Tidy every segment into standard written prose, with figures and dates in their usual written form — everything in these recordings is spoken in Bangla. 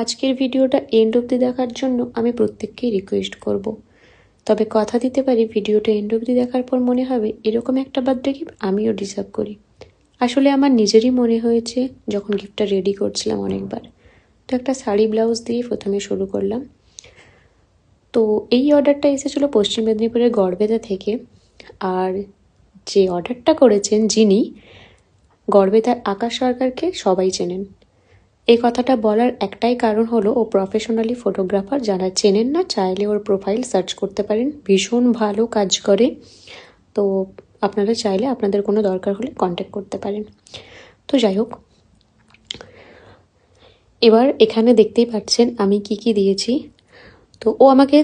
আজকের ভিডিওটা এন্ড অবধি দেখার জন্য আমি প্রত্যেককেই রিকোয়েস্ট করব। তবে কথা দিতে পারি ভিডিওটা এন্ড অবধি দেখার পর মনে হবে এরকম একটা বার্থডে গিফট আমিও ডিজার্ভ করি। আসলে আমার নিজেরই মনে হয়েছে যখন গিফটটা রেডি করছিলাম অনেকবার। তো একটা শাড়ি ব্লাউজ দিয়ে প্রথমে শুরু করলাম। তো এই অর্ডারটা এসেছিলো পশ্চিম মেদিনীপুরের গড়বেতা থেকে। আর যে অর্ডারটা করেছেন যিনি, গড়বেতার আকাশ সরকারকে সবাই চেনেন। এই কথাটা বলার একটাই কারণ হলো ও প্রফেশনালি ফটোগ্রাফার। যারা চেনেন না চাইলে ওর প্রোফাইল সার্চ করতে পারেন, ভীষণ ভালো কাজ করে। তো আপনারা চাইলে আপনাদের কোনো দরকার হলে কন্ট্যাক্ট করতে পারেন। তো যাই হোক, এবার এখানে দেখতেই পাচ্ছেন আমি কি কি দিয়েছি। তো ও আমাকে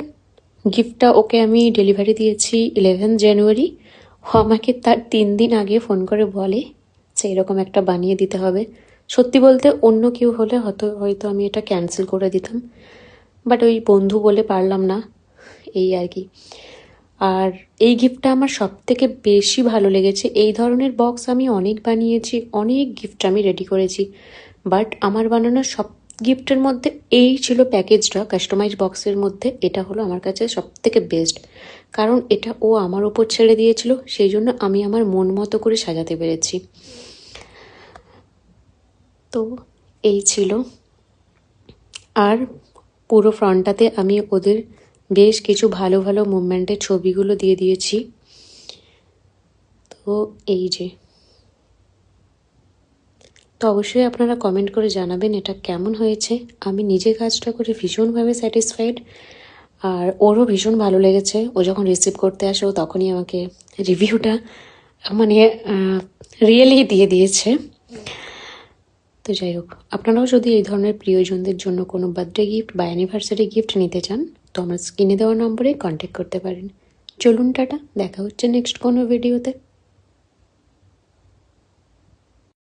গিফটটা, ওকে আমি ডেলিভারি দিয়েছি 11 জানুয়ারি। ও আমাকে তার 3 দিন আগে ফোন করে বলে যে এরকম একটা বানিয়ে দিতে হবে। সত্যি বলতে অন্য কেউ হলে হয়তো আমি এটা ক্যান্সেল করে দিতাম, বাট ওই বন্ধু বলে পারলাম না, এই আর কি। আর এই গিফটটা আমার সব থেকে বেশি ভালো লেগেছে। এই ধরনের বক্স আমি অনেক বানিয়েছি, অনেক গিফট আমি রেডি করেছি, বাট আমার বানানো সব গিফটের মধ্যে এই ছিল প্যাকেজটা কাস্টমাইজ বক্সের মধ্যে। এটা হলো আমার কাছে সব থেকে বেস্ট, কারণ এটা ও আমার ওপর ছেড়ে দিয়েছিল, সেই জন্য আমি আমার মন মতো করে সাজাতে পেরেছি। তো এই ছিল। আর পুরো ফ্রন্টটাতে আমি ওদের বেশ কিছু ভালো ভালো মুভমেন্টের ছবিগুলো দিয়ে দিয়েছি। তো এই যে, তো অবশ্যই আপনারা কমেন্ট করে জানাবেন এটা কেমন হয়েছে। আমি নিজে কাজটা করে ভীষণভাবে স্যাটিসফাইড, আর ওরও ভীষণ ভালো লেগেছে। ও যখন রিসিভ করতে আসে ও তখনই আমাকে রিভিউটা মানে রিয়েলি দিয়ে দিয়েছে। তো যাই হোক, আপনারাও যদি এই ধরনের প্রিয়জনদের জন্য কোনো বার্থডে গিফট বা অ্যানিভার্সারি গিফট নিতে চান তো আমার স্ক্রিনে দেওয়া নম্বরে কন্ট্যাক্ট করতে পারেন। চলুন টাটা, দেখা হচ্ছে নেক্সট কোনো ভিডিওতে।